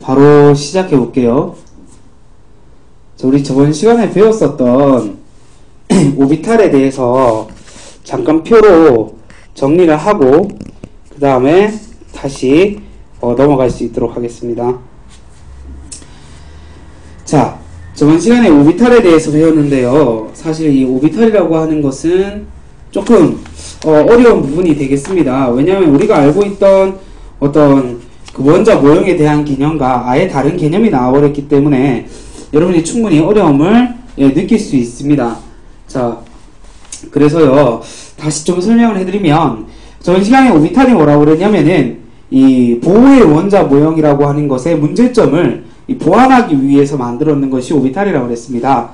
바로 시작해 볼게요. 우리 저번 시간에 배웠었던 오비탈에 대해서 잠깐 표로 정리를 하고 그 다음에 다시 넘어갈 수 있도록 하겠습니다. 자, 저번 시간에 오비탈에 대해서 배웠는데요. 사실 이 오비탈이라고 하는 것은 조금 어려운 부분이 되겠습니다. 왜냐하면 우리가 알고 있던 어떤 그 원자 모형에 대한 개념과 아예 다른 개념이 나와버렸기 때문에 여러분이 충분히 어려움을 느낄 수 있습니다. 자, 그래서요, 다시 좀 설명을 해드리면, 저번 시간에 오비탈이 뭐라고 그랬냐면은, 이 보호의 원자 모형이라고 하는 것의 문제점을 보완하기 위해서 만들었는 것이 오비탈이라고 그랬습니다.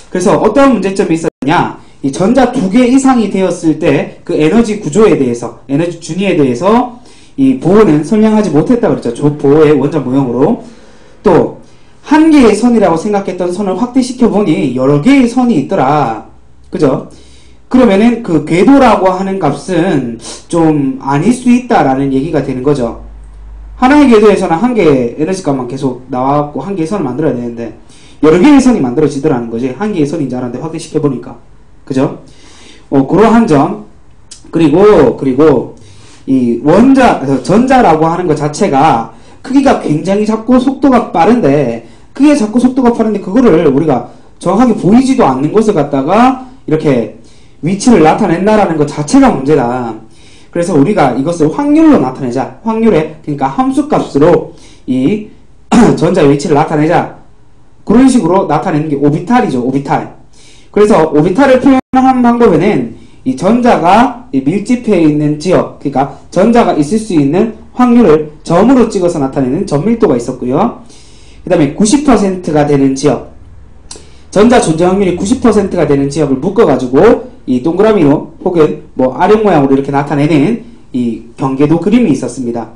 그래서 어떤 문제점이 있었냐, 이 전자 2개 이상이 되었을 때 그 에너지 구조에 대해서, 에너지 준위에 대해서 이 보호는 설명하지 못했다고 그랬죠. 보호의 원자 모형으로. 또, 한 개의 선이라고 생각했던 선을 확대시켜 보니 여러 개의 선이 있더라. 그죠? 그러면은 그 궤도라고 하는 값은 좀 아닐 수 있다라는 얘기가 되는 거죠. 하나의 궤도에서는 한 개의 에너지 값만 계속 나와갖고 한 개의 선을 만들어야 되는데 여러 개의 선이 만들어지더라는 거지. 한 개의 선인 줄 알았는데 확대시켜 보니까. 그죠? 그러한 점. 그리고 이 전자라고 하는 것 자체가 크기가 굉장히 작고 속도가 빠른데 그거를 우리가 정확하게 보이지도 않는 것을 갖다가 이렇게 위치를 나타낸다라는 것 자체가 문제다. 그래서 우리가 이것을 확률로 나타내자. 확률에, 그러니까 함수값으로 이 전자의 위치를 나타내자. 그런 식으로 나타내는 게 오비탈이죠. 오비탈. 그래서 오비탈을 표현하는 방법에는 이 전자가 밀집해 있는 지역, 그러니까 전자가 있을 수 있는 확률을 점으로 찍어서 나타내는 점밀도가 있었고요. 그 다음에 90%가 되는 지역, 전자 존재 확률이 90%가 되는 지역을 묶어가지고 이 동그라미로 혹은 뭐 아령 모양으로 이렇게 나타내는 이 경계도 그림이 있었습니다.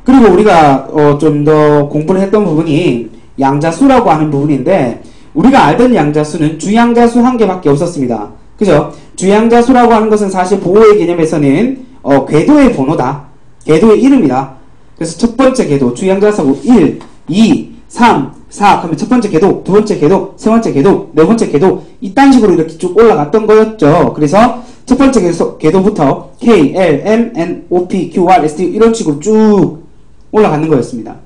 그리고 우리가 좀 더 공부를 했던 부분이 양자수라고 하는 부분인데 우리가 알던 양자수는 주양자수 한 개밖에 없었습니다. 그죠? 주양자수라고 하는 것은 사실 보호의 개념에서는 궤도의 번호다. 궤도의 이름이다. 그래서 첫 번째 궤도, 주양자수하고 1, 2, 3, 4 하면 첫 번째 궤도, 두 번째 궤도, 세 번째 궤도, 네 번째 궤도 이딴 식으로 이렇게 쭉 올라갔던 거였죠. 그래서 첫 번째 궤도부터 K, L, M, N, O, P, Q, R, S, T 이런 식으로 쭉 올라가는 거였습니다.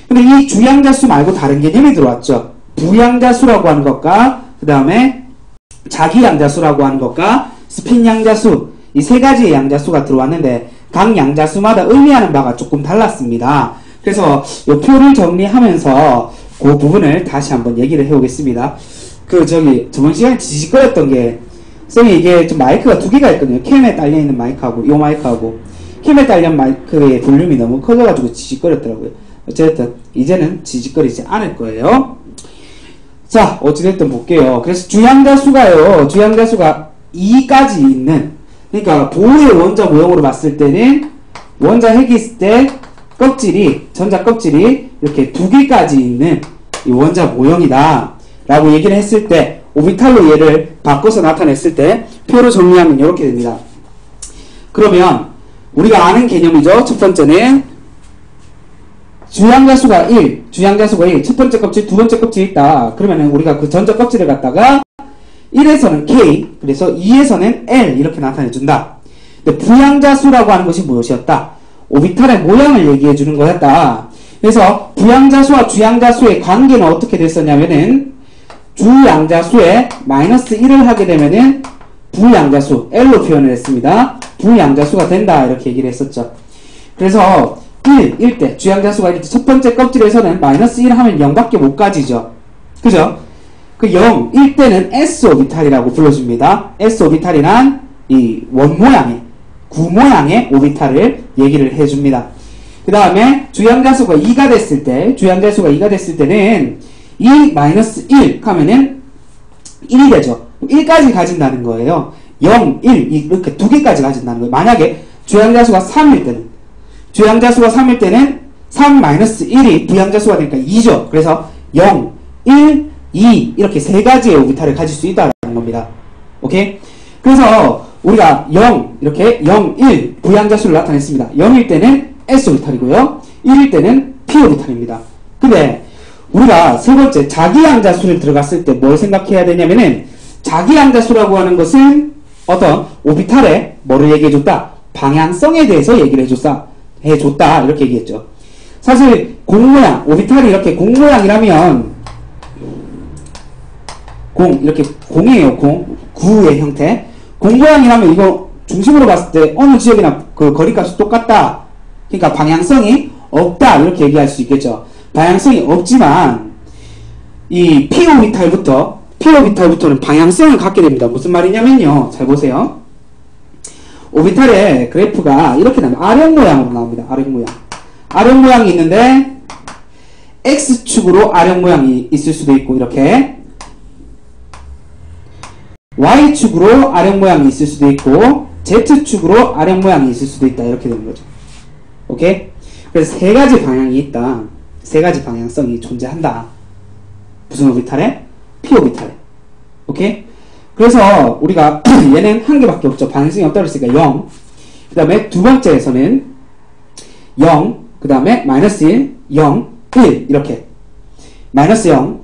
근데 이 주양자수 말고 다른 개념이 들어왔죠. 부양자수라고 하는 것과 그 다음에 자기양자수라고 하는 것과 스핀양자수 이 세 가지의 양자수가 들어왔는데 각 양자수마다 의미하는 바가 조금 달랐습니다. 그래서 이 표를 정리하면서 그 부분을 다시 한번 얘기를 해오겠습니다. 저번 시간에 지직거렸던 게, 쌤이 이게 좀 마이크가 두 개가 있거든요. 캠에 딸려있는 마이크하고, 이 마이크하고, 캠에 딸린 마이크의 볼륨이 너무 커져가지고 지직거렸더라고요. 어쨌든, 이제는 지직거리지 않을 거예요. 자, 어찌됐든 볼게요. 그래서 주양자수가 2까지 있는, 그러니까 보호의 원자 모형으로 봤을 때는 원자 핵이 있을 때 전자 껍질이 이렇게 2개까지 있는 이 원자 모형이다 라고 얘기를 했을 때 오비탈로 얘를 바꿔서 나타냈을 때 표로 정리하면 이렇게 됩니다. 그러면 우리가 아는 개념이죠. 첫 번째는 주양자수가 1, 첫 번째 껍질, 두 번째 껍질이 있다. 그러면은 우리가 그 전자 껍질을 갖다가 1에서는 K, 그래서 2에서는 L 이렇게 나타내준다. 근데 부양자수라고 하는 것이 무엇이었다? 오비탈의 모양을 얘기해 주는 거였다. 그래서 부양자수와 주양자수의 관계는 어떻게 됐었냐면은 주양자수에 마이너스 1을 하게 되면은 부양자수, L로 표현을 했습니다. 부양자수가 된다. 이렇게 얘기를 했었죠. 그래서 1 때, 주양자수가 1때 첫 번째 껍질에서는 마이너스 1 하면 0밖에 못 가지죠. 그죠? 그 0, 1 때는 S오비탈이라고 불러줍니다. S오비탈이란 이 원모양의, 구모양의 오비탈을 얘기를 해줍니다. 그 다음에 주양자수가 2가 됐을 때는 2 마이너스 1 하면은 1이 되죠. 1까지 가진다는 거예요. 0, 1 이렇게 2개까지 가진다는 거예요. 만약에 주양자수가 3일 때는 3 마이너스 1이 부양자수가 되니까 2죠. 그래서 0, 1, 2 이렇게 세 가지의 오비탈을 가질 수 있다는 겁니다. 오케이? 그래서 우리가 0, 이렇게 0, 1 부양자수를 나타냈습니다. 0일 때는 S오비탈이고요. 1일 때는 P오비탈입니다. 근데 우리가 세 번째 자기양자수를 들어갔을 때 뭘 생각해야 되냐면은 자기양자수라고 하는 것은 어떤 오비탈에 뭐를 얘기해줬다? 방향성에 대해서 얘기를 해줬다. 이렇게 얘기했죠. 사실 공모양, 오비탈이 이렇게 공모양이라면 이렇게 공이에요. 구의 형태. 공모양이라면 이거 중심으로 봤을 때 어느 지역이나 그 거리값이 똑같다. 그러니까 방향성이 없다. 이렇게 얘기할 수 있겠죠. 방향성이 없지만 이 P오비탈부터는 방향성을 갖게 됩니다. 무슨 말이냐면요. 잘 보세요. 오비탈의 그래프가 이렇게 나옵니다. 아령 모양으로 나옵니다. 아령 모양. 아령 모양이 있는데 X축으로 아령 모양이 있을 수도 있고 이렇게 Y축으로 아령 모양이 있을 수도 있고 Z축으로 아령 모양이 있을 수도 있다. 이렇게 되는 거죠. 오케이? 그래서 세 가지 방향이 있다. 세 가지 방향성이 존재한다. 무슨 오비탈에? P오비탈에. 오케이? 그래서 우리가 얘는 한 개밖에 없죠. 방향성이 없다고 했으니까 0. 그 다음에 두 번째에서는 0, 그 다음에 마이너스 1, 0, 1 이렇게 마이너스 0,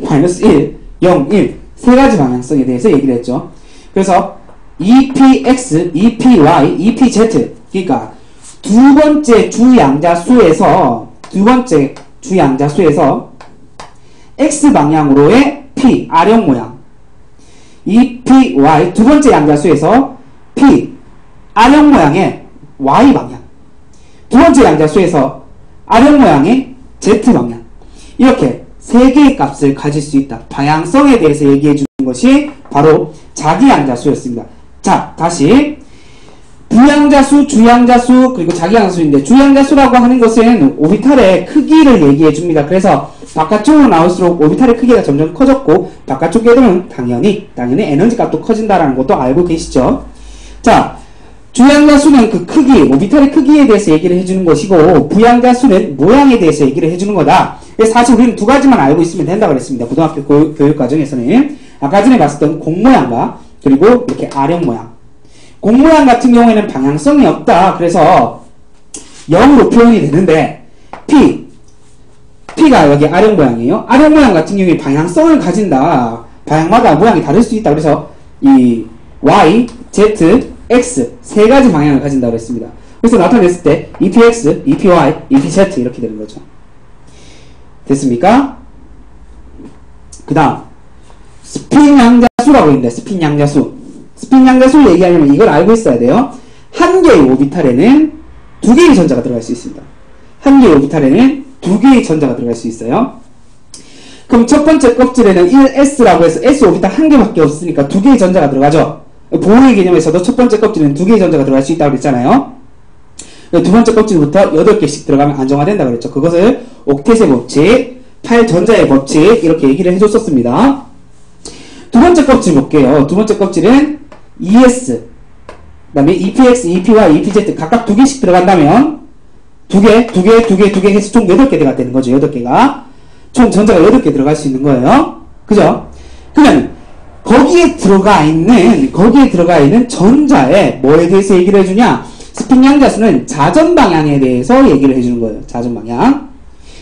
마이너스 1, 0, 1 세 가지 방향성에 대해서 얘기를 했죠. 그래서 EPX, EPY, EPZ 그러니까 두 번째 주양자수에서 X방향으로의 P, 아령 모양 EPY 두 번째 양자수에서 P, 아령 모양의 Y방향 두 번째 양자수에서 아령 모양의 Z방향 이렇게 세 개의 값을 가질 수 있다. 방향성에 대해서 얘기해 주는 것이 바로 자기양자수였습니다. 자, 다시 부양자수, 주양자수, 그리고 자기양자수인데 주양자수라고 하는 것은 오비탈의 크기를 얘기해 줍니다. 그래서 바깥쪽으로 나올수록 오비탈의 크기가 점점 커졌고 바깥쪽에 되면 당연히 에너지 값도 커진다라는 것도 알고 계시죠? 자, 주양자수는 그 크기, 오비탈의 크기에 대해서 얘기를 해주는 것이고 부양자수는 모양에 대해서 얘기를 해주는 거다. 사실 우리는 두 가지만 알고 있으면 된다고 그랬습니다. 고등학교 교육과정에서는 아까 전에 봤었던 공모양과 그리고 이렇게 아령 모양 공모양 같은 경우에는 방향성이 없다. 그래서 0으로 표현이 되는데 P가 여기 아령 모양이에요. 아령 모양 같은 경우에 방향성을 가진다. 방향마다 모양이 다를 수 있다. 그래서 이 Y, Z, X 세 가지 방향을 가진다고 했습니다. 그래서 나타냈을 때 EPX, EPY, EPZ 이렇게 되는 거죠. 됐습니까? 그 다음 스핀 양자수라고 있는데 스핀 양자수를 얘기하려면 이걸 알고 있어야 돼요. 한 개의 오비탈에는 두 개의 전자가 들어갈 수 있습니다. 한 개의 오비탈에는 두 개의 전자가 들어갈 수 있어요. 그럼 첫 번째 껍질에는 1s라고 해서 s 오비탈 한 개밖에 없으니까 두 개의 전자가 들어가죠. 보호의 개념에서도 첫 번째 껍질에는 두 개의 전자가 들어갈 수 있다고 그랬잖아요. 두 번째 껍질부터 8개씩 들어가면 안정화된다고 그랬죠. 그것을 옥텟의 법칙, 8전자의 법칙 이렇게 얘기를 해줬었습니다. 두 번째 껍질 볼게요. 두 번째 껍질은 ES, 그 다음에 EPX, EPY, EPZ 각각 두 개씩 들어간다면 두 개 해서 총 8개가 되는 거죠. 8개가. 총 전자가 8개 들어갈 수 있는 거예요. 그죠? 그러면 거기에 들어가 있는 전자의 뭐에 대해서 얘기를 해주냐? 스핀 양자수는 자전 방향에 대해서 얘기를 해주는 거예요. 자전 방향.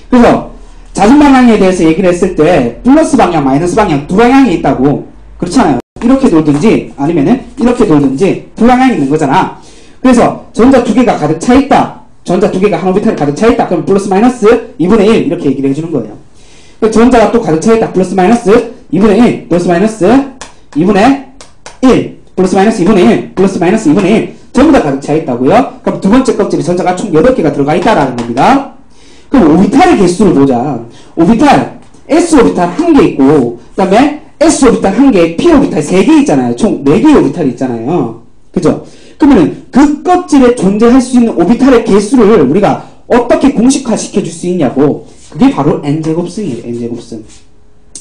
그래서 자전 방향에 대해서 얘기를 했을 때 플러스 방향, 마이너스 방향 두 방향이 있다고. 그렇잖아요. 이렇게 돌든지 아니면은 이렇게 돌든지 두 방향이 있는 거잖아. 그래서 전자 두 개가 가득 차 있다. 전자 두 개가 한 오비탈이 가득 차 있다. 그럼 플러스 마이너스 2분의 1 이렇게 얘기를 해주는 거예요. 전자가 또 가득 차 있다. 플러스 마이너스 2분의 1 플러스 마이너스 2분의 1 플러스 마이너스 2분의 1 플러스 마이너스 2분의 1 전부 다 가득 차 있다고요. 그럼 두 번째 껍질에 전자가 총 8개가 들어가 있다라는 겁니다. 그럼 오비탈의 개수를 보자. 오비탈 S 오비탈 1개 있고 그 다음에 S 오비탈 1개, P 오비탈 3개 있잖아요. 총 4개의 오비탈이 있잖아요. 그죠? 그러면은 그 껍질에 존재할 수 있는 오비탈의 개수를 우리가 어떻게 공식화 시켜줄 수 있냐고. 그게 바로 n제곱승이에요. n제곱승.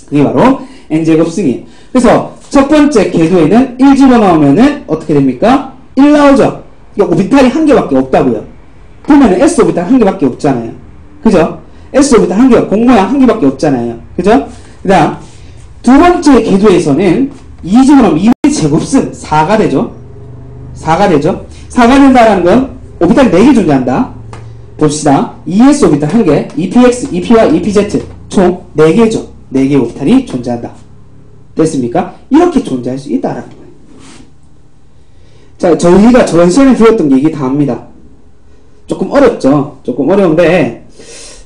그게 바로 n제곱승이에요. 그래서 첫 번째 궤도에는 1 집어넣으면은 어떻게 됩니까? 1 나오죠? 이거 오비탈이 1개밖에 없다고요. 그러면은 S 오비탈 1개밖에 없잖아요. 그죠? S 오비탈 1개, 공모양 1개밖에 없잖아요. 그죠? 그 다음 두 번째 궤도에서는 2 집어넣으면 2의 제곱승 4가 되죠. 4가 되죠. 4가 된다라는 건 오비탈이 4개 존재한다. 봅시다. ES 오비탈 1개, EPX, EPY, EPZ 총 4개죠. 4개의 오비탈이 존재한다. 됐습니까? 이렇게 존재할 수 있다라는 거예요. 자, 저희가 저번 시간에 배웠던 게 이게 다입니다. 조금 어렵죠? 조금 어려운데,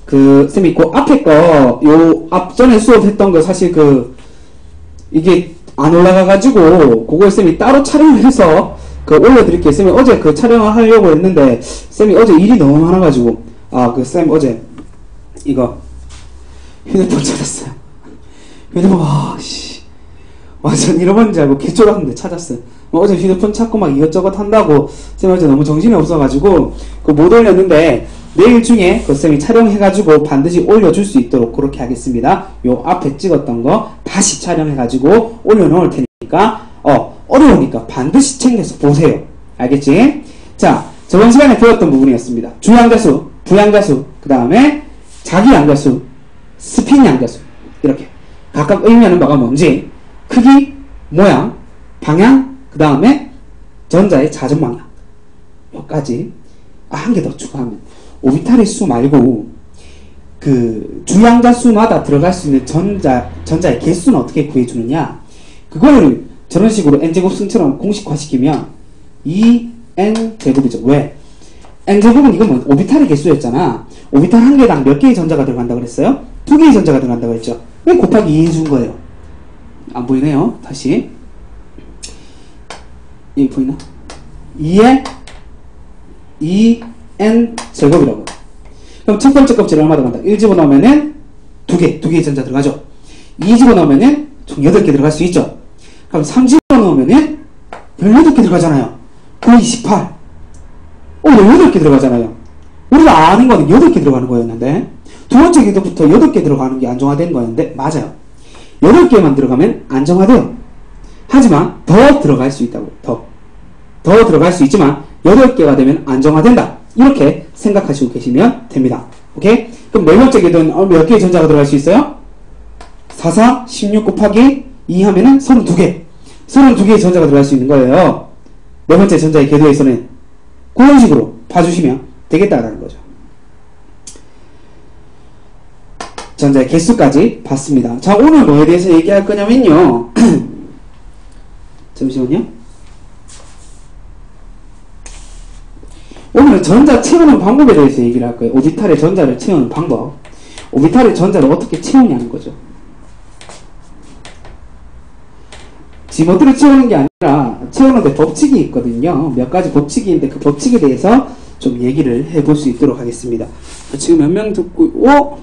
쌤이 그 앞에 거, 앞전에 수업했던 거 사실 이게 안 올라가가지고, 그걸 쌤이 따로 촬영을 해서, 올려드릴게요. 쌤이 어제 촬영을 하려고 했는데, 쌤이 어제 일이 너무 많아가지고, 쌤 어제, 이거, 휴대폰 찾았어요. 휴대폰, 완전 잃어버린 줄 알고 개쫄았는데 찾았어요. 어제 휴대폰 찾고 막 이것저것 한다고 쌤 어제 너무 정신이 없어가지고 못 올렸는데 내일 중에 쌤이 촬영해가지고 반드시 올려줄 수 있도록 그렇게 하겠습니다. 요 앞에 찍었던 거 다시 촬영해가지고 올려놓을 테니까 어려우니까 반드시 챙겨서 보세요. 알겠지? 자, 저번 시간에 배웠던 부분이었습니다. 주양자수, 부양자수, 그 다음에 자기양자수, 스핀양자수 이렇게 각각 의미하는 바가 뭔지 크기, 모양, 방향, 그 다음에 전자의 자전 방향 여기까지 한 개 더 추가하면 오비탈의 수 말고 주양자 수마다 들어갈 수 있는 전자의 개수는 어떻게 구해주느냐 그거를 저런 식으로 n제곱승처럼 공식화시키면 2n제곱이죠. 왜? n제곱은 이건 뭐 오비탈의 개수였잖아. 오비탈 한 개당 몇 개의 전자가 들어간다고 그랬어요? 2개의 전자가 들어간다고 했죠. 왜 곱하기 2 해준 거예요? 안 보이네요. 다시 여기 보이나? 2에 2n 제곱이라고. 그럼 첫 번째 껍질 얼마 들어간다? 1 집어넣으면은 2개의 전자 들어가죠. 2 집어넣으면은 총 8개 들어갈 수 있죠. 그럼 3 집어넣으면은 18개 들어가잖아요. 9, 28. 18개 들어가잖아요. 우리가 아는 거는 8개 들어가는 거였는데, 두 번째 궤도부터 8개 들어가는 게 안정화된 거였는데, 맞아요. 8개만 들어가면 안정화돼요. 하지만 더 들어갈 수 있다고. 더 들어갈 수 있지만 8개가 되면 안정화된다. 이렇게 생각하시고 계시면 됩니다. 오케이? 그럼 네 번째 궤도는 몇 개의 전자가 들어갈 수 있어요? 4, 4, 16 곱하기 2 하면은 32개. 32개의 전자가 들어갈 수 있는 거예요. 네 번째 전자의 궤도에서는 그런 식으로 봐주시면 되겠다라는 거죠. 전자의 개수까지 봤습니다. 자, 오늘 뭐에 대해서 얘기할 거냐면요. 잠시만요. 오늘은 전자 채우는 방법에 대해서 얘기를 할 거예요. 오비탈에 전자를 채우는 방법. 오비탈에 전자를 어떻게 채우냐는 거죠. 지모드를 채우는 게 아니라 채우는데 법칙이 있거든요. 몇 가지 법칙이 있는데 그 법칙에 대해서 좀 얘기를 해볼 수 있도록 하겠습니다. 지금 몇 명 듣고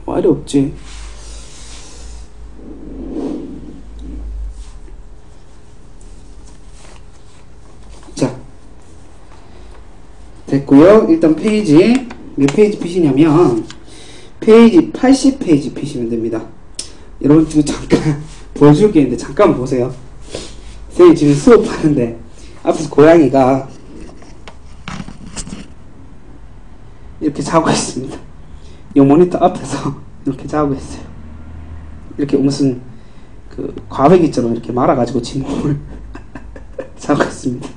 말이 없지. 자, 됐고요. 일단 페이지 몇 페이지 피시냐면 페이지 80페이지 피시면 됩니다. 여러분 지금 잠깐 보여줄 게 있는데 잠깐 보세요. 선생님 지금 수업하는데 앞에서 고양이가 이렇게 자고 있습니다. 이 모니터 앞에서 이렇게 자고 있어요. 이렇게 무슨 과배기처럼 이렇게 말아가지고 침묵을 자고 있습니다.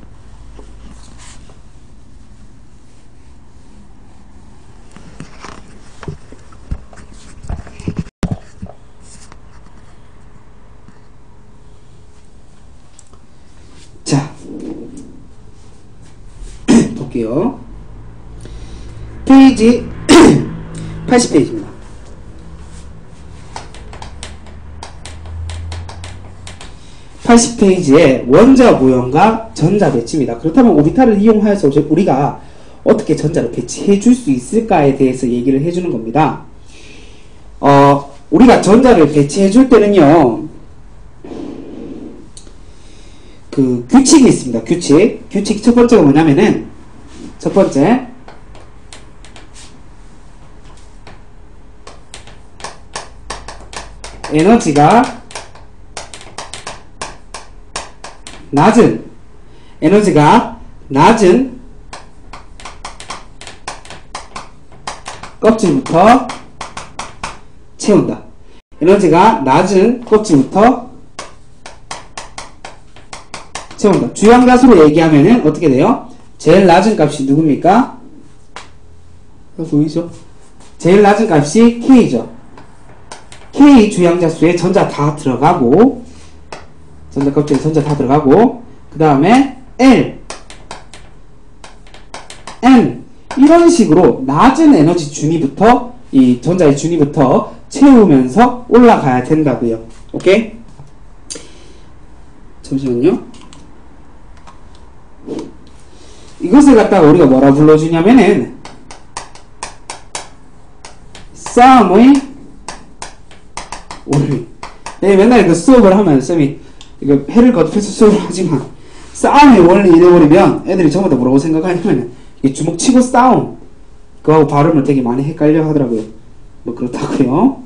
자, 볼게요. 페이지 80페이지입니다. 80페이지에 원자 모형과 전자 배치입니다. 그렇다면 오비탈을 이용하여서 우리가 어떻게 전자를 배치해 줄 수 있을까에 대해서 얘기를 해주는 겁니다. 우리가 전자를 배치해 줄 때는요, 규칙이 있습니다. 규칙 첫 번째가 뭐냐면은, 첫 번째, 에너지가 낮은 껍질부터 채운다. 에너지가 낮은 껍질부터 채운다. 주양자수로 얘기하면은 어떻게 돼요? 제일 낮은 값이 누굽니까? 보이죠? 제일 낮은 값이 K죠. K 주양자수에 전자 다 들어가고, 전자 껍질에 전자 다 들어가고, 그 다음에 L, M, 이런 식으로 낮은 에너지 준위부터, 이 전자의 준위부터 채우면서 올라가야 된다고요. 오케이? 잠시만요. 이것을 갖다가 우리가 뭐라 불러주냐면은 싸움의 원리. 네, 맨날 그 수업을 하면 쌤이 이거 해를 거듭해서 수업을 하지만 싸움의 원리 이래버리면 애들이 전부 다 뭐라고 생각하냐면 이 주먹 치고 싸움 그거하고 발음을 되게 많이 헷갈려 하더라고요. 뭐 그렇다고요.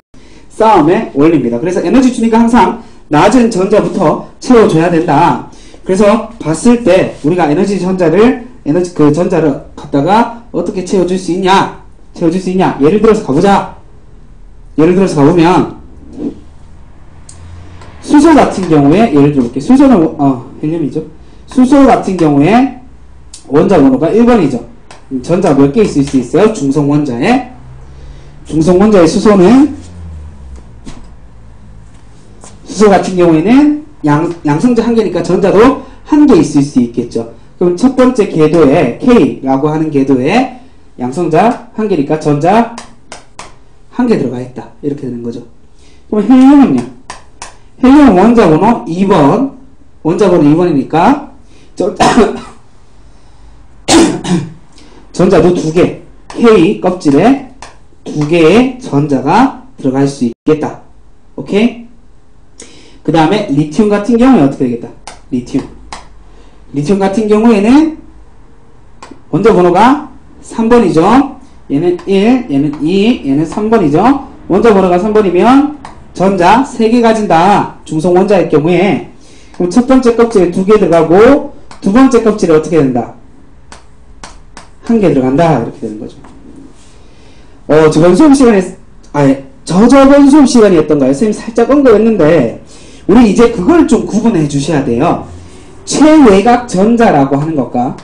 싸움의 원리입니다. 그래서 에너지 주니까 항상 낮은 전자부터 채워줘야 된다. 그래서 봤을 때 우리가 전자를 갖다가 어떻게 채워줄 수 있냐? 예를 들어서 가보자. 예를 들어서 가보면 수소 같은 경우에 예를 들어볼게요. 수소는 헬륨이죠. 수소 같은 경우에 원자 번호가 1번이죠. 전자 몇 개 있을 수 있어요? 중성원자의 수소는 수소 같은 경우에는 양성자 한 개니까 전자도 한 개 있을 수 있겠죠. 그럼 첫 번째 궤도에 K라고 하는 궤도에 양성자 한 개니까 전자 한 개 들어가 있다. 이렇게 되는 거죠. 그럼 헬륨은요? 헬륨은 원자 번호 2번. 원자 번호 2번이니까 전자도 2개. K 껍질에 2개의 전자가 들어갈 수 있겠다. 오케이? 그 다음에 리튬 같은 경우에 어떻게 되겠다? 리튬 같은 경우에는 원자 번호가 3번이죠. 얘는 1, 얘는 2, 얘는 3번이죠. 원자 번호가 3번이면 전자 3개 가진다. 중성 원자일 경우에 그럼 첫 번째 껍질에 2개 들어가고 두 번째 껍질에 어떻게 된다? 1개 들어간다. 이렇게 되는 거죠. 저번 수업 시간에 저번 수업 시간이었던가요? 선생님 살짝 언급했는데 우리 이제 그걸 좀 구분해 주셔야 돼요. 최외곽 전자라고 하는 것과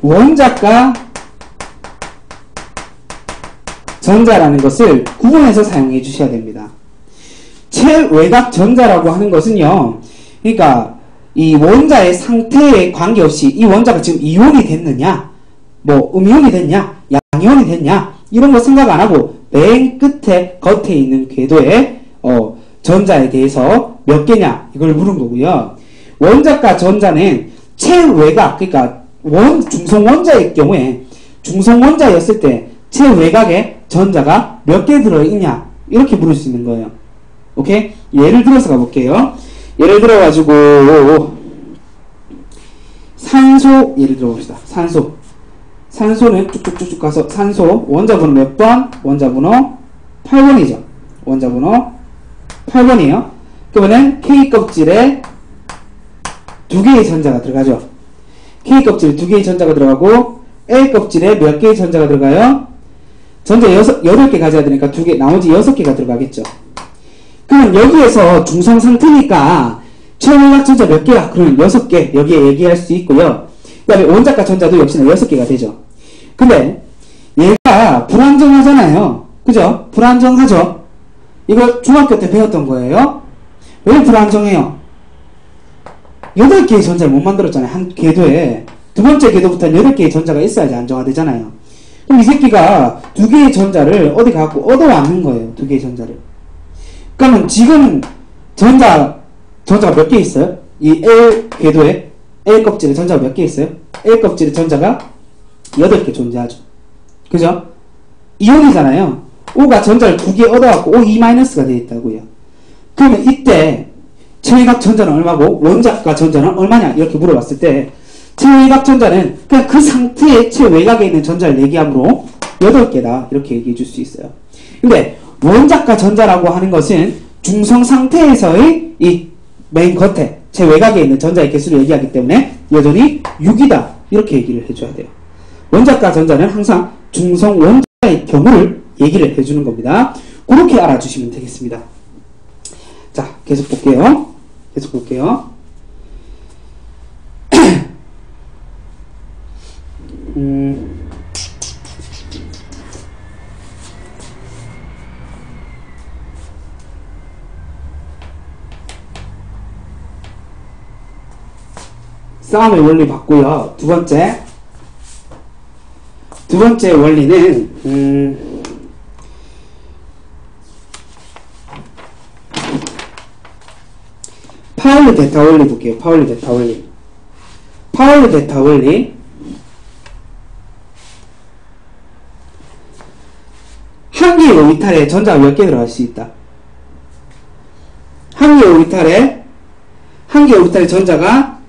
원자가 전자라는 것을 구분해서 사용해 주셔야 됩니다. 최외곽 전자라고 하는 것은요, 그러니까 이 원자의 상태에 관계없이 이 원자가 지금 이온이 됐느냐, 뭐 음이온이 됐냐, 양이온이 됐냐 이런 거 생각 안 하고 맨 끝에 겉에 있는 궤도에 전자에 대해서 몇 개냐 이걸 물은 거고요. 원자과 전자는 최외곽, 그러니까 중성원자의 경우에 중성원자였을 때 최외곽에 전자가 몇 개 들어있냐 이렇게 물을 수 있는 거예요. 오케이? 예를 들어서 가볼게요. 예를 들어가지고 산소 예를 들어봅시다. 산소는 쭉쭉쭉쭉 가서 산소 원자번호 몇 번? 원자번호 8번이죠. 원자번호 8번이에요. 그러면은 K 껍질에 2개의 전자가 들어가죠. K 껍질에 2개의 전자가 들어가고 L 껍질에 몇 개의 전자가 들어가요? 전자 8개 가져야 되니까 2개, 나머지 6개가 들어가겠죠. 그럼 여기에서 중성 상태니까 최외곽 전자 몇 개야? 그러면 6개 여기에 얘기할 수 있고요. 그 다음에 원자과 전자도 역시나 6개가 되죠. 근데 얘가 불안정하잖아요. 그죠? 불안정하죠? 이거 중학교 때 배웠던 거예요. 왜 불안정해요? 8개의 전자를 못 만들었잖아요. 한 궤도에. 두 번째 궤도부터는 8개의 전자가 있어야지 안정화되잖아요. 그럼 이 새끼가 2개의 전자를 어디 갖고 얻어왔는 거예요. 2개의 전자를. 그러면 지금 전자가 몇 개 있어요? 이 L 궤도에 L 껍질에 전자가 몇 개 있어요? L 껍질에 전자가 8개 존재하죠. 그죠? 이온이잖아요. O가 전자를 2개 얻어갖고 O2-가 되어 있다고요. 그러면 이때 최외곽 전자는 얼마고 원자과 전자는 얼마냐 이렇게 물어봤을 때 최외곽 전자는 그냥 그 상태의 최외곽에 있는 전자를 얘기하므로 8개다 이렇게 얘기해 줄 수 있어요. 근데 원자과 전자라고 하는 것은 중성 상태에서의 이 맨 겉에 최외곽에 있는 전자의 개수를 얘기하기 때문에 여전히 6이다 이렇게 얘기를 해줘야 돼요. 원자과 전자는 항상 중성 원자의 경우를 얘기를 해주는 겁니다. 그렇게 알아주시면 되겠습니다. 자, 계속 볼게요. 계속 볼게요. 싸움의 원리 봤고요. 두 번째 원리는 파울리 베타 원리 볼게요. 파울리 베타 원리. 파울리 베타 원리. 한 개의 오비탈에 전자가 몇 개 들어갈 수 있다. 한 개의 오비탈에 전자가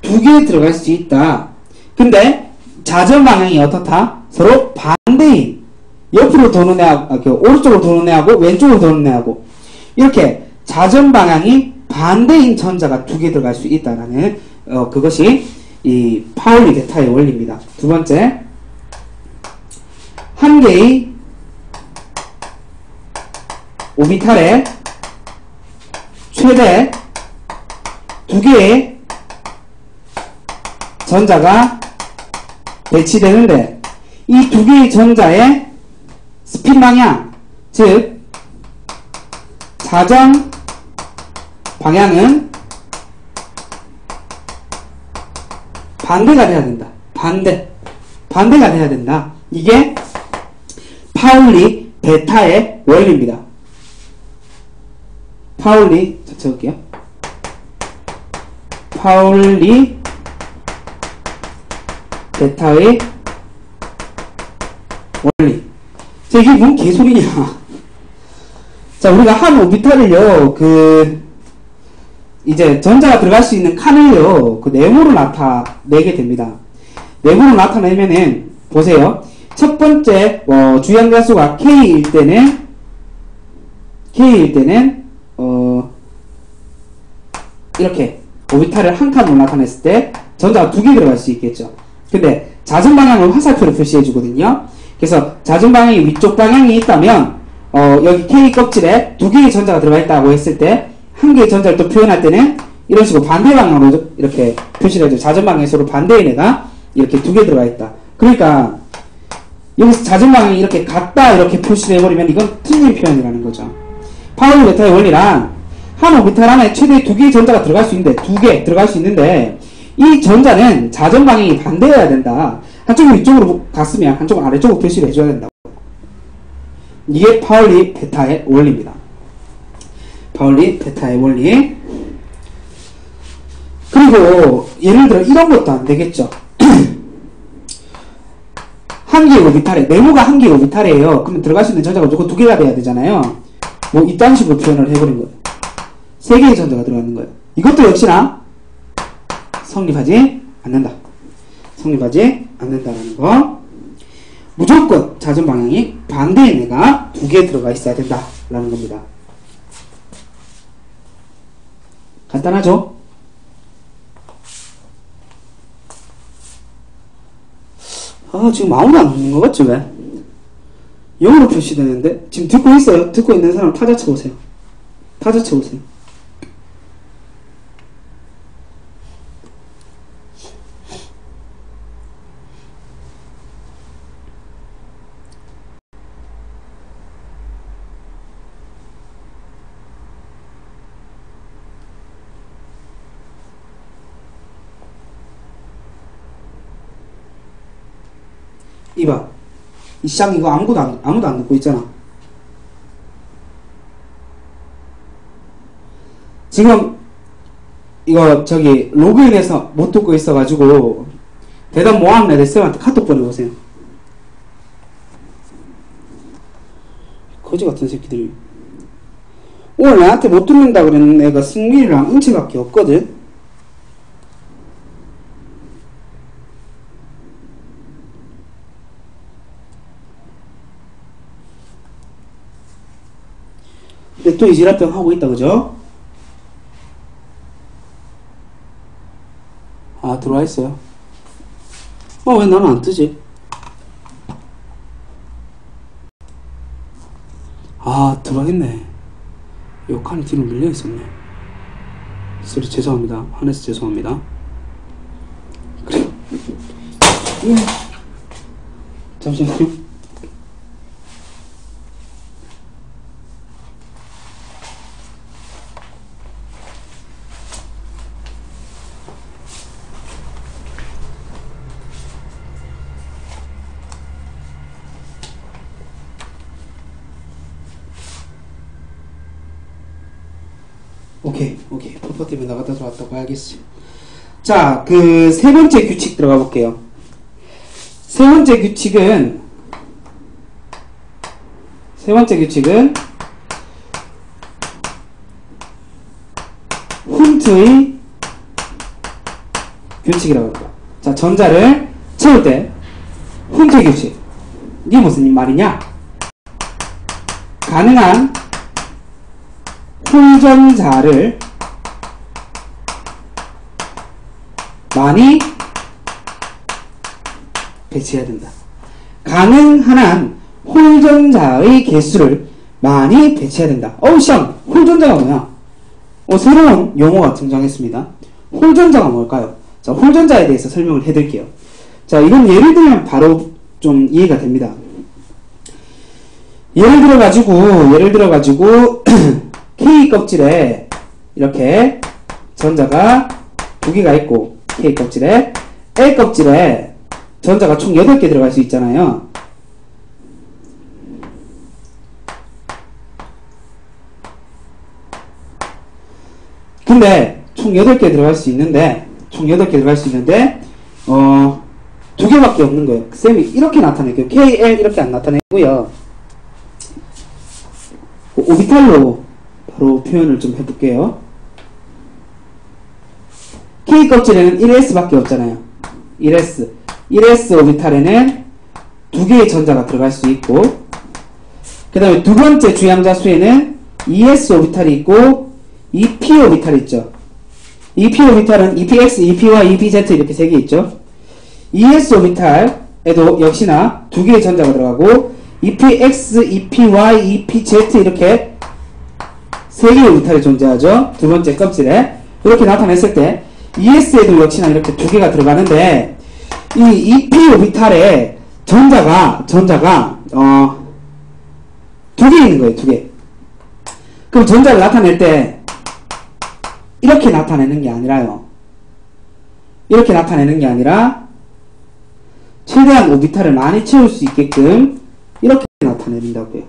2개 들어갈 수 있다. 근데 자전 방향이 어떻다? 서로 반대인. 옆으로 도는 애하고, 오른쪽으로 도는 애하고, 왼쪽으로 도는 애하고, 이렇게 자전 방향이 반대인 전자가 2개 들어갈 수 있다라는, 그것이 이 파울리 베타의 원리입니다. 두 번째, 한 개의 오비탈에 최대 2개의 전자가 배치되는데 이 2개의 전자의 스핀 방향, 즉 자전 방향은 반대가 돼야 된다. 반대가 돼야 된다. 이게 파울리 베타의 원리입니다. 파울리, 자, 적을게요. 파울리 베타의 원리. 자, 이게 뭔 개소리냐. 자, 우리가 한 오비탈을요, 이제 전자가 들어갈 수 있는 칸을요, 네모로 나타내게 됩니다. 네모로 나타내면은, 보세요. 첫 번째, 주양자수가 K일 때는, 이렇게 오비탈을 한 칸으로 나타냈을 때, 전자가 2개 들어갈 수 있겠죠. 근데 자전 방향을 화살표로 표시해 주거든요. 그래서 자전 방향이 위쪽 방향이 있다면 여기 K 껍질에 2개의 전자가 들어가 있다고 했을 때 한 개의 전자를 또 표현할 때는 이런 식으로 반대 방향으로 이렇게 표시를 해줘. 자전 방향이 서로 반대인 애가 이렇게 2개 들어가 있다. 그러니까 여기서 자전 방향이 이렇게 같다 이렇게 표시를 해버리면 이건 틀린 표현이라는 거죠. 파울리 베타의 원리란 한 오비탈 안에 최대 2개의 전자가 들어갈 수 있는데 2개 들어갈 수 있는데 이 전자는 자전 방향이 반대여야 된다. 한쪽은 위쪽으로 갔으면 한쪽은 아래쪽으로 표시를 해줘야 된다고. 이게 파울리 베타의 원리입니다. 파울리 베타의 원리. 그리고 예를 들어 이런 것도 안 되겠죠. 한 개의 오비탈에, 네모가 한 개의 오비탈이에요. 그러면 들어갈 수 있는 전자가 무조건 2개가 돼야 되잖아요. 뭐 이딴 식으로 표현을 해버린 거예요. 3개의 전자가 들어가는 거예요. 이것도 역시나 성립하지 않는다. 성립하지 않는다라는 거. 무조건 자전 방향이 반대인 애가 2개 들어가 있어야 된다라는 겁니다. 간단하죠? 지금 아무도 안 듣는 거 같지 왜? 영어로 표시되는데 지금 듣고 있어요? 듣고 있는 사람 타자 쳐보세요. 타자 쳐보세요. 이봐. 이 시장 이거 아무도 안 듣고 있잖아. 지금 이거 로그인해서 못 듣고 있어가지고 대답 뭐하면 내 쌤한테 카톡 보내보세요. 거지 같은 새끼들이. 오늘 나한테 못 듣는다 그랬는 애가 승민이랑 은채밖에 없거든. 근데 또 이지랄병 하고 있다, 그죠? 들어와 있어요. 왜 나는 안 뜨지? 아, 들어가겠네. 요 칸이 뒤로 밀려 있었네. 소리 죄송합니다. 화내서 죄송합니다. 그래. 잠시만요. 오케이. 퍼퍼 때문에 나갔다 들어왔다고 해야겠어요. 자, 그 세 번째 규칙 들어가 볼게요. 세 번째 규칙은 훈트의 규칙이라고 합니다. 자, 전자를 채울 때 훈트의 규칙. 이게 무슨 말이냐? 가능한 홀전자를 많이 배치해야 된다. 가능한 한 홀전자의 개수를 많이 배치해야 된다. 시험! 홀전자가 뭐냐? 새로운 용어가 등장했습니다. 홀전자가 뭘까요? 자, 홀전자에 대해서 설명을 해드릴게요. 자, 이건 예를 들면 바로 좀 이해가 됩니다. 예를 들어가지고 K 껍질에 이렇게 전자가 두 개가 있고, K 껍질에 L 껍질에 전자가 총 8개 들어갈 수 있잖아요. 근데 총 8개 들어갈 수 있는데 두 개밖에 없는 거예요. 쌤이 이렇게 나타낼게요. KL 이렇게 안 나타내고요. 오비탈로 바로 표현을 좀 해볼게요. K 껍질에는 1s밖에 없잖아요. 1s 오비탈에는 두 개의 전자가 들어갈 수 있고, 그 다음에 두 번째 주양자 수에는 2s 오비탈이 있고 2p 오비탈이 있죠. 2p 오비탈은 EPX, EPY, EPZ 이렇게 세 개 있죠. 2s 오비탈에도 역시나 두 개의 전자가 들어가고 EPX, EPY, EPZ 이렇게 세 개의 오비탈이 존재하죠. 두 번째 껍질에 이렇게 나타냈을 때 ES에도 역시나 이렇게 두 개가 들어가는데, 이 EP 오비탈에 전자가 두 개 있는 거예요. 두 개. 그럼 전자를 나타낼 때 이렇게 나타내는 게 아니라요. 이렇게 나타내는 게 아니라 최대한 오비탈을 많이 채울 수 있게끔 이렇게 나타낸다고요.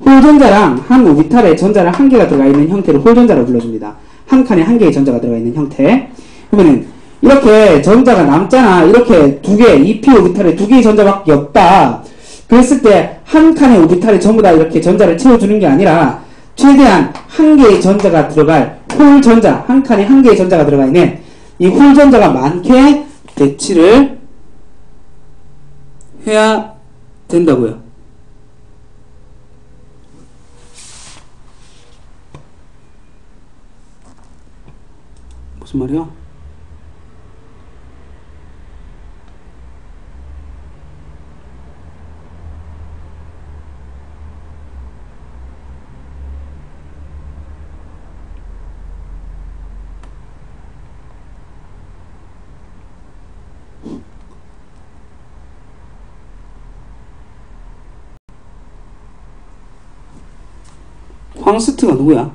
홀전자랑 한 오비탈에 전자를 한 개가 들어가 있는 형태를 홀전자로 불러줍니다. 한 칸에 한 개의 전자가 들어가 있는 형태. 그러면은 이렇게 전자가 남잖아. 이렇게 두 개, 2p 오비탈에 두 개의 전자밖에 없다. 그랬을 때 한 칸의 오비탈에 전부 다 이렇게 전자를 채워주는 게 아니라 최대한 한 개의 전자가 들어갈 홀전자, 한 칸에 한 개의 전자가 들어가 있는 이 홀전자가 많게 배치를 해야 된다고요. 무슨 말이야? 황스트가 누구야?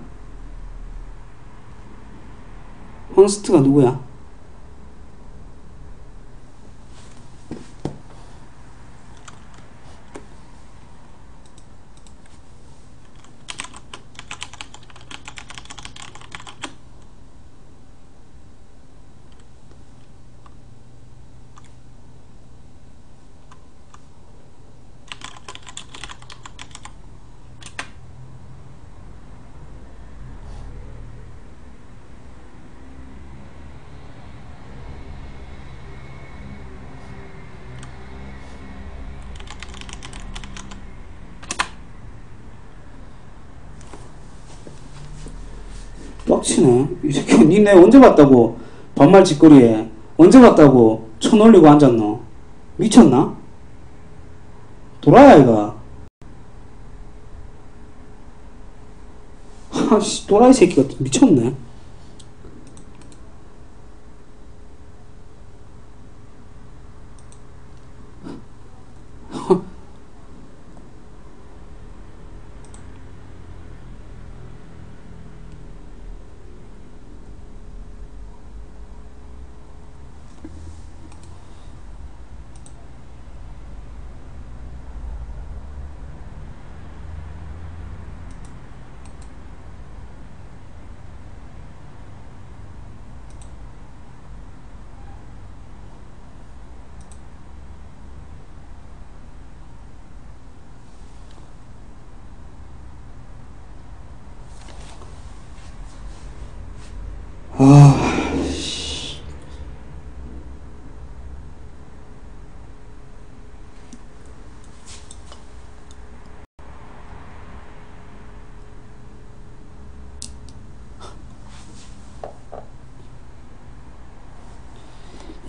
황스트가 누구야? 빡치네. 이 새끼, 니네 언제 봤다고? 반말 짓거리에. 언제 봤다고? 천 올리고 앉았노? 미쳤나? 돌아야, 이가. 아씨 또라이 새끼가 미쳤네.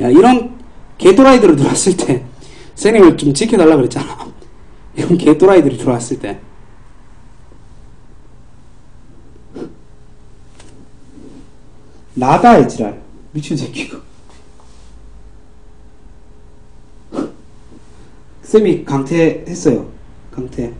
야, 이런 개또라이들을 들어왔을 때 선생님을 좀 지켜달라 그랬잖아. 이런 개또라이들이 들어왔을 때 나다의 지랄 미친 새끼가. 쌤이 강퇴했어요. 강퇴.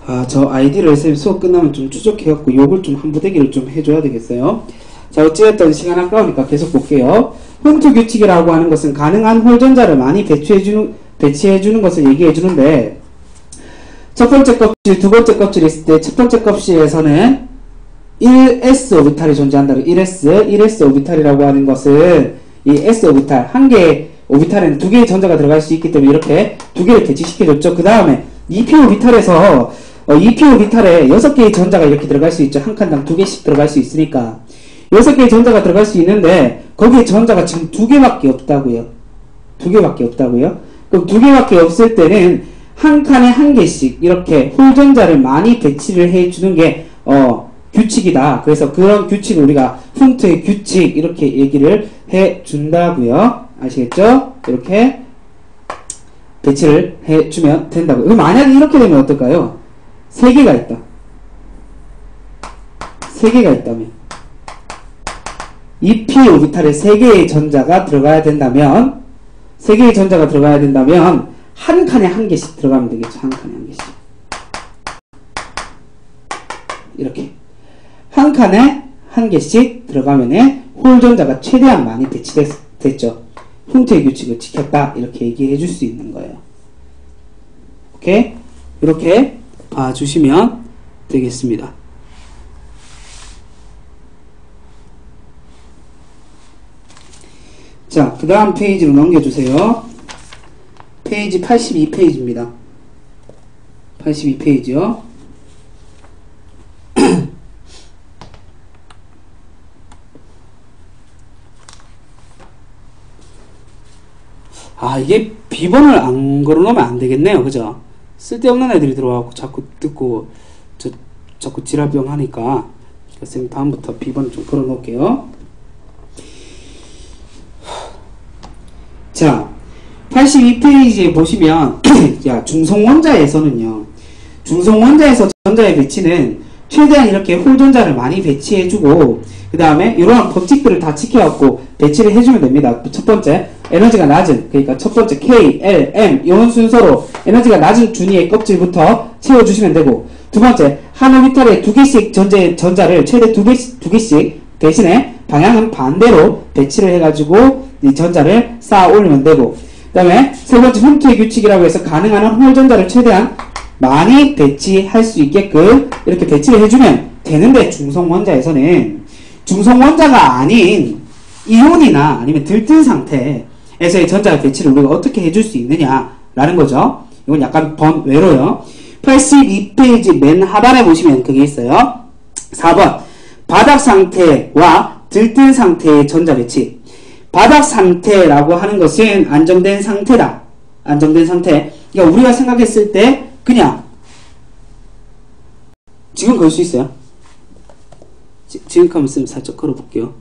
아, 저 아이디를 쌤 수업 끝나면 좀 추적해갖고 욕을 좀 한부대기를 좀 해줘야 되겠어요. 자, 어찌됐든 시간 아까우니까 계속 볼게요. 홈트 규칙이라고 하는 것은 가능한 홀전자를 많이 배치해주는 것을 얘기해주는데, 첫 번째 껍질, 두 번째 껍질이 있을 때, 첫 번째 껍질에서는 1s 오비탈이 존재한다. 1s 오비탈이라고 하는 것은, 이 s 오비탈, 한 개의 오비탈에는 두 개의 전자가 들어갈 수 있기 때문에 이렇게 두 개를 배치시켜줬죠. 그 다음에 2p 오비탈에서 2p 오비탈에 6개의 전자가 이렇게 들어갈 수 있죠. 한 칸당 2개씩 들어갈 수 있으니까 6개의 전자가 들어갈 수 있는데 거기에 전자가 지금 2개밖에 없다고요. 2개밖에 없다고요. 그럼 2개밖에 없을 때는 한 칸에 한 개씩 이렇게 홀전자를 많이 배치를 해주는 게 규칙이다. 그래서 그런 규칙을 우리가 훔트의 규칙 이렇게 얘기를 해준다고요. 아시겠죠? 이렇게 배치를 해주면 된다고요. 그럼 만약에 이렇게 되면 어떨까요? 3개가 있다. 3개가 있다면 2p 오비탈에 3개의 전자가 들어가야 된다면 3개의 전자가 들어가야 된다면 한 칸에 한 개씩 들어가면 되겠죠. 한 칸에 한 개씩 이렇게 한 칸에 한 개씩 들어가면 홀전자가 최대한 많이 배치됐죠. 훔트의 규칙을 지켰다 이렇게 얘기해 줄 수 있는 거예요. 오케이? 이렇게 봐주시면 되겠습니다. 자, 그 다음 페이지로 넘겨주세요. 페이지 82페이지입니다. 82페이지요. 아, 이게 비번을 안 걸어놓으면 안 되겠네요. 그죠? 쓸데없는 애들이 들어와갖고 자꾸 듣고 자꾸 지랄병 하니까 선생님 다음부터 비번을 좀 걸어놓을게요. 자, 82페이지에 보시면 야, 중성원자에서는요. 중성원자에서 전자의 배치는 최대한 이렇게 홀전자를 많이 배치해주고 그 다음에 이러한 법칙들을 다 지켜갖고 배치를 해주면 됩니다. 첫 번째, 에너지가 낮은, 그러니까 첫 번째 K, L, M 이런 순서로 에너지가 낮은 준위의 껍질부터 채워주시면 되고 두 번째, 한 오비탈에 2개씩 전자를 최대 2개씩 대신에 방향은 반대로 배치를 해가지고 이 전자를 쌓아 올리면 되고 그 다음에 세 번째, 훔트의 규칙이라고 해서 가능한 한 홀전자를 최대한 많이 배치할 수 있게끔 이렇게 배치를 해주면 되는데 중성원자에서는 중성원자가 아닌 이온이나 아니면 들뜬 상태에서의 전자 배치를 우리가 어떻게 해줄 수 있느냐라는 거죠. 이건 약간 번외로요. 82페이지 맨 하단에 보시면 그게 있어요. 4번 바닥 상태와 들뜬 상태의 전자 배치. 바닥 상태라고 하는 것은 안정된 상태다. 안정된 상태. 그러니까 우리가 생각했을 때 그냥 지금 그럴 수 있어요. 지극하면 쌤 살짝 걸어볼게요.